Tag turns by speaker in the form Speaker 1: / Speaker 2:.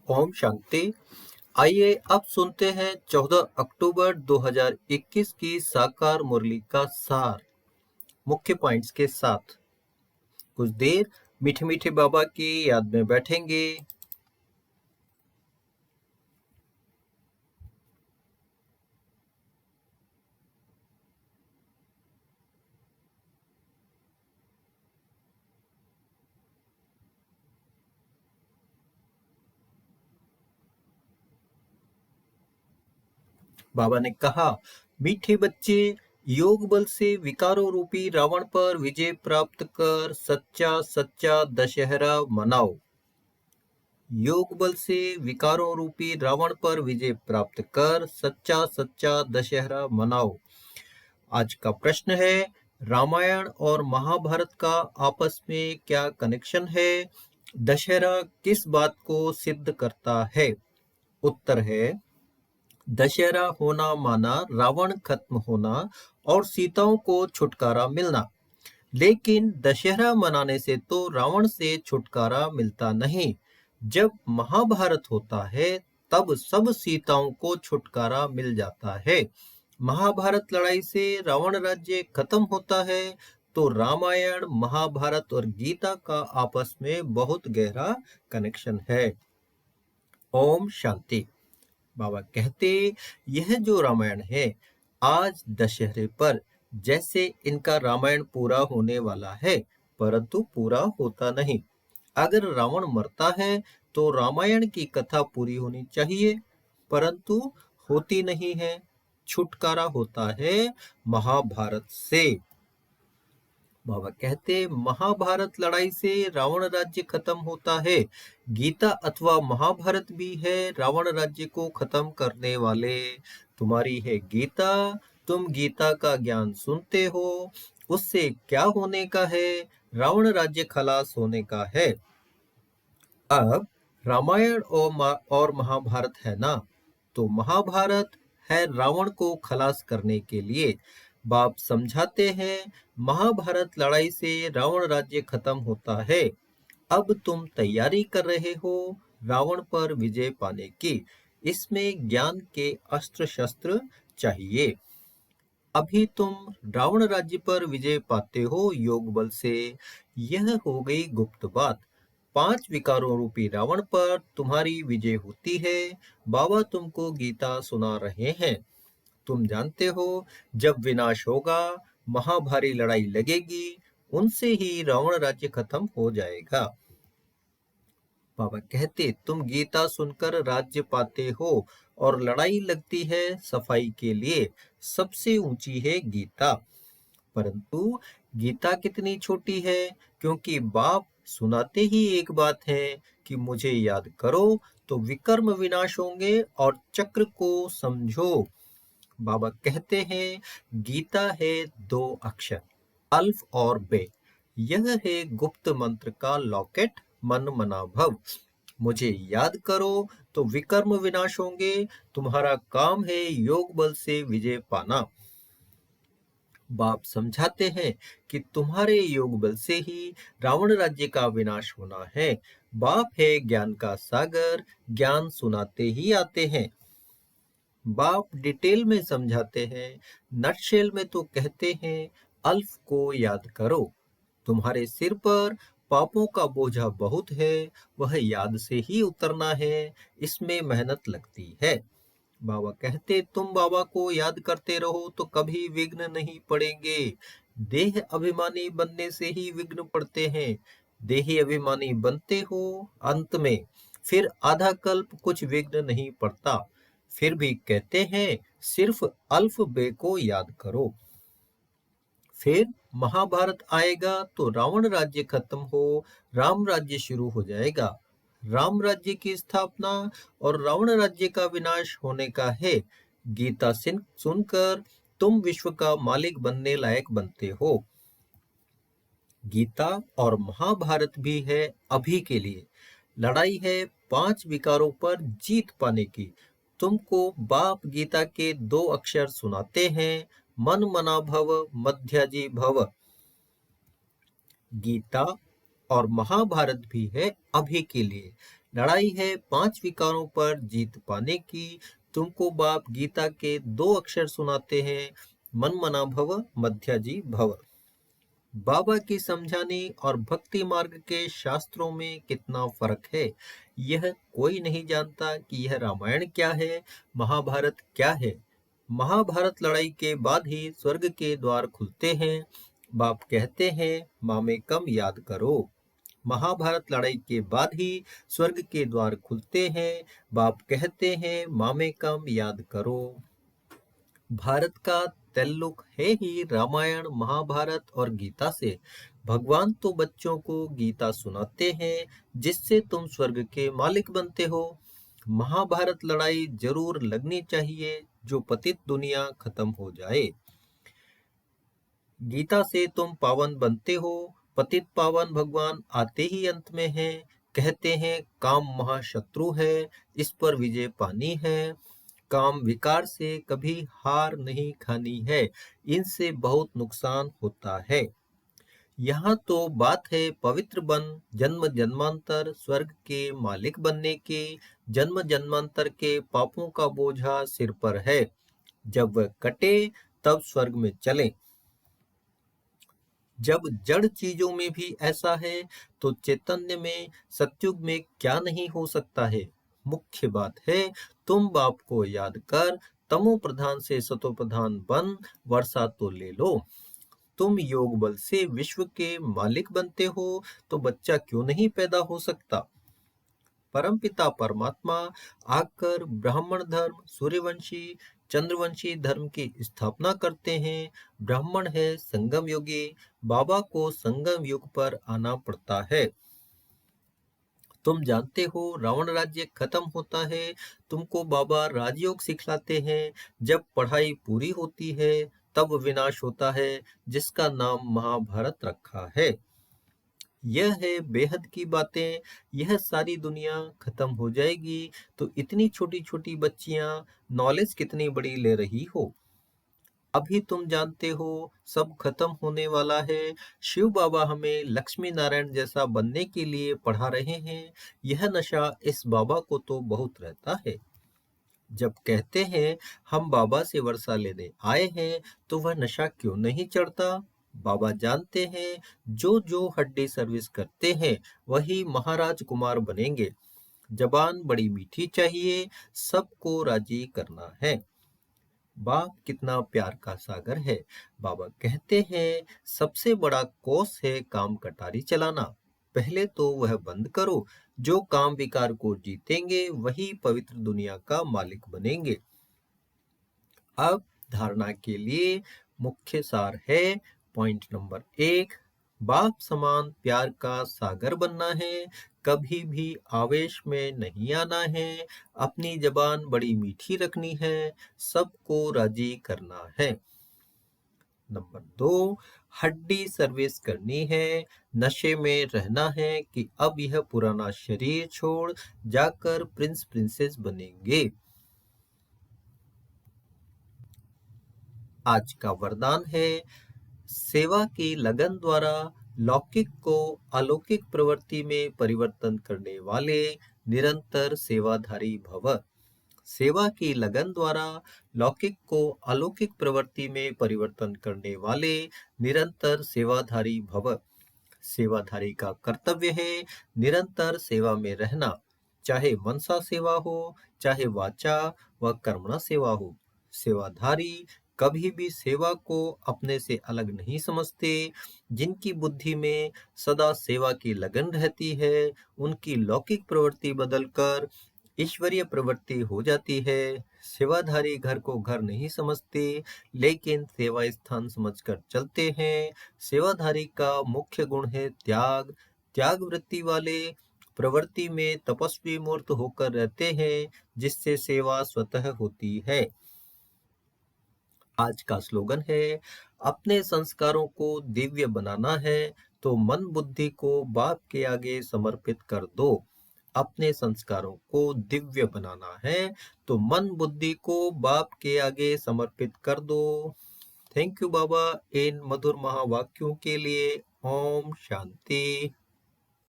Speaker 1: ओम शांति। आइए अब सुनते हैं 14 अक्टूबर 2021 की साकार मुरली का सार मुख्य पॉइंट्स के साथ। कुछ देर मीठे मीठे बाबा की याद में बैठेंगे। बाबा ने कहा, मीठे बच्चे, योग बल से विकारों रूपी रावण पर विजय प्राप्त कर सच्चा सच्चा दशहरा मनाओ। योग बल से विकारों रूपी रावण पर विजय प्राप्त कर सच्चा सच्चा दशहरा मनाओ। आज का प्रश्न है, रामायण और महाभारत का आपस में क्या कनेक्शन है? दशहरा किस बात को सिद्ध करता है? उत्तर है, दशहरा होना माना रावण खत्म होना और सीताओं को छुटकारा मिलना। लेकिन दशहरा मनाने से तो रावण से छुटकारा मिलता नहीं। जब महाभारत होता है तब सब सीताओं को छुटकारा मिल जाता है। महाभारत लड़ाई से रावण राज्य खत्म होता है, तो रामायण, महाभारत और गीता का आपस में बहुत गहरा कनेक्शन है। ओम शांति। बाबा कहते, यह जो रामायण है, आज दशहरे पर जैसे इनका रामायण पूरा होने वाला है, परंतु पूरा होता नहीं। अगर रावण मरता है तो रामायण की कथा पूरी होनी चाहिए, परंतु होती नहीं है। छुटकारा होता है महाभारत से। बाबा कहते, महाभारत लड़ाई से रावण राज्य खत्म होता है। गीता अथवा महाभारत भी है रावण राज्य को खत्म करने वाले। तुम्हारी है गीता, तुम गीता का ज्ञान सुनते हो, उससे क्या होने का है? रावण राज्य खलास होने का है। अब रामायण और महाभारत है ना, तो महाभारत है रावण को खलास करने के लिए। बाप समझाते हैं, महाभारत लड़ाई से रावण राज्य खत्म होता है। अब तुम तैयारी कर रहे हो रावण पर विजय पाने की। इसमें ज्ञान के अस्त्र शस्त्र चाहिए। अभी तुम रावण राज्य पर विजय पाते हो योग बल से। यह हो गई गुप्त बात। 5 विकारों रूपी रावण पर तुम्हारी विजय होती है। बाबा तुमको गीता सुना रहे हैं। तुम जानते हो, जब विनाश होगा, महाभारी लड़ाई लगेगी, उनसे ही रावण राज्य खत्म हो जाएगा। बाबा कहते, तुम गीता सुनकर राज्य पाते हो और लड़ाई लगती है सफाई के लिए। सबसे ऊंची है गीता, परंतु गीता कितनी छोटी है, क्योंकि बाप सुनाते ही एक बात है कि मुझे याद करो तो विकर्म विनाश होंगे और चक्र को समझो। बाबा कहते हैं, गीता है 2 अक्षर, अल्फ और बे। यह है गुप्त मंत्र का लॉकेट, मन मना भव। मुझे याद करो तो विकर्म विनाश होंगे। तुम्हारा काम है योग बल से विजय पाना। बाप समझाते हैं कि तुम्हारे योग बल से ही रावण राज्य का विनाश होना है। बाप है ज्ञान का सागर, ज्ञान सुनाते ही आते हैं। बाप डिटेल में समझाते हैं, नटशेल में तो कहते हैं, अल्फ को याद करो। तुम्हारे सिर पर पापों का बोझा बहुत है, वह याद से ही उतरना है। इसमें मेहनत लगती है। बाबा कहते, तुम बाबा को याद करते रहो तो कभी विघ्न नहीं पड़ेंगे। देह अभिमानी बनने से ही विघ्न पड़ते हैं। देही अभिमानी बनते हो अंत में, फिर आधा कल्प कुछ विघ्न नहीं पड़ता। फिर भी कहते हैं, सिर्फ अल्फ बे को याद करो। फिर महाभारत आएगा तो रावण राज्य खत्म हो, राम राज्य शुरू हो जाएगा। राम राज्य की स्थापना और रावण राज्य का विनाश होने का है। गीता सुनकर तुम विश्व का मालिक बनने लायक बनते हो। गीता और महाभारत भी है अभी के लिए। लड़ाई है 5 विकारों पर जीत पाने की। तुमको बाप गीता के 2 अक्षर सुनाते हैं, मन मना भव, मध्याजी भव। गीता और महाभारत भी है अभी के लिए। लड़ाई है 5 विकारों पर जीत पाने की। तुमको बाप गीता के 2 अक्षर सुनाते हैं, मन मना भव मध्याजी भव। बाबा की समझाने और भक्ति मार्ग के शास्त्रों में कितना फर्क है, यह कोई नहीं जानता कि यह रामायण क्या है, महाभारत क्या है। महाभारत लड़ाई के बाद ही स्वर्ग के द्वार खुलते हैं। बाप कहते हैं मामे कम याद करो। महाभारत लड़ाई के बाद ही स्वर्ग के द्वार खुलते हैं। बाप कहते हैं मामे कम याद करो। भारत का ताल्लुक है ही रामायण, महाभारत और गीता से। भगवान तो बच्चों को गीता सुनाते हैं जिससे तुम स्वर्ग के मालिक बनते हो। महाभारत लड़ाई जरूर लगनी चाहिए जो पतित दुनिया खत्म हो जाए। गीता से तुम पावन बनते हो। पतित पावन भगवान आते ही अंत में हैं। कहते हैं काम महाशत्रु है, इस पर विजय पानी है। काम विकार से कभी हार नहीं खानी है, इनसे बहुत नुकसान होता है। यहाँ तो बात है पवित्र बन, जन्म जन्मांतर स्वर्ग के मालिक बनने की। जन्म जन्मांतर के पापों का बोझा सिर पर है, जब वह कटे तब स्वर्ग में चलें। जब जड़ चीजों में भी ऐसा है तो चैतन्य में, सतयुग में क्या नहीं हो सकता है। मुख्य बात है तुम बाप को याद कर तमो प्रधान से सतो प्रधान बन, वर्षा तो ले लो। तुम योग बल से विश्व के मालिक बनते हो तो बच्चा क्यों नहीं पैदा हो सकता। परमपिता परमात्मा आकर ब्राह्मण धर्म, सूर्यवंशी, चंद्रवंशी धर्म की स्थापना करते हैं। ब्राह्मण है संगम योगी, बाबा को संगम युग पर आना पड़ता है। तुम जानते हो रावण राज्य खत्म होता है, तुमको बाबा राजयोग सिखलाते हैं। जब पढ़ाई पूरी होती है तब विनाश होता है, जिसका नाम महाभारत रखा है। यह है बेहद की बातें। यह सारी दुनिया खत्म हो जाएगी तो इतनी छोटी छोटी बच्चियां नॉलेज कितनी बड़ी ले रही हो। अभी तुम जानते हो सब खत्म होने वाला है। शिव बाबा हमें लक्ष्मी नारायण जैसा बनने के लिए पढ़ा रहे हैं। यह नशा इस बाबा को तो बहुत रहता है। जब कहते हैं हम बाबा से वर्षा लेने आए हैं तो वह नशा क्यों नहीं चढ़ता। बाबा जानते हैं जो जो हड्डी सर्विस करते हैं वही महाराज कुमार बनेंगे। जबान बड़ी मीठी चाहिए, सबको राजी करना है। बाप कितना प्यार का सागर है। बाबा कहते हैं सबसे बड़ा कोर्स है काम कटारी चलाना। पहले तो वह बंद करो। जो काम विकार को जीतेंगे वही पवित्र दुनिया का मालिक बनेंगे। अब धारणा के लिए मुख्य सार है। पॉइंट नंबर 1, बाप समान प्यार का सागर बनना है। कभी भी आवेश में नहीं आना है। अपनी जबान बड़ी मीठी रखनी है। सबको राजी करना है। नंबर 2, हड्डी सर्विस करनी है। नशे में रहना है कि अब यह पुराना शरीर छोड़ जाकर प्रिंस प्रिंसेस बनेंगे। आज का वरदान है सेवा की लगन द्वारा लौकिक को अलौकिक प्रवृत्ति में परिवर्तन करने वाले निरंतर सेवाधारी भव। सेवा की लगन द्वारा लौकिक को अलौकिक प्रवृत्ति में परिवर्तन करने वाले निरंतर सेवाधारी भव। सेवाधारी का कर्तव्य है निरंतर सेवा में रहना, चाहे मनसा सेवा हो चाहे वाचा व कर्मणा सेवा हो। सेवाधारी कभी भी सेवा को अपने से अलग नहीं समझते। जिनकी बुद्धि में सदा सेवा की लगन रहती है उनकी लौकिक प्रवृत्ति बदलकर ईश्वरीय प्रवृत्ति हो जाती है। सेवाधारी घर को घर नहीं समझते लेकिन सेवा स्थान समझकर चलते हैं। सेवाधारी का मुख्य गुण है त्याग। त्याग वृत्ति वाले प्रवृत्ति में तपस्वी मूर्त होकर रहते हैं जिससे सेवा स्वतः होती है। आज का स्लोगन है अपने संस्कारों को दिव्य बनाना है तो मन बुद्धि को बाप के आगे समर्पित कर दो। अपने संस्कारों को दिव्य बनाना है तो मन बुद्धि को बाप के आगे समर्पित कर दो। थैंक यू बाबा इन मधुर महावाक्यों के लिए। ओम शांति।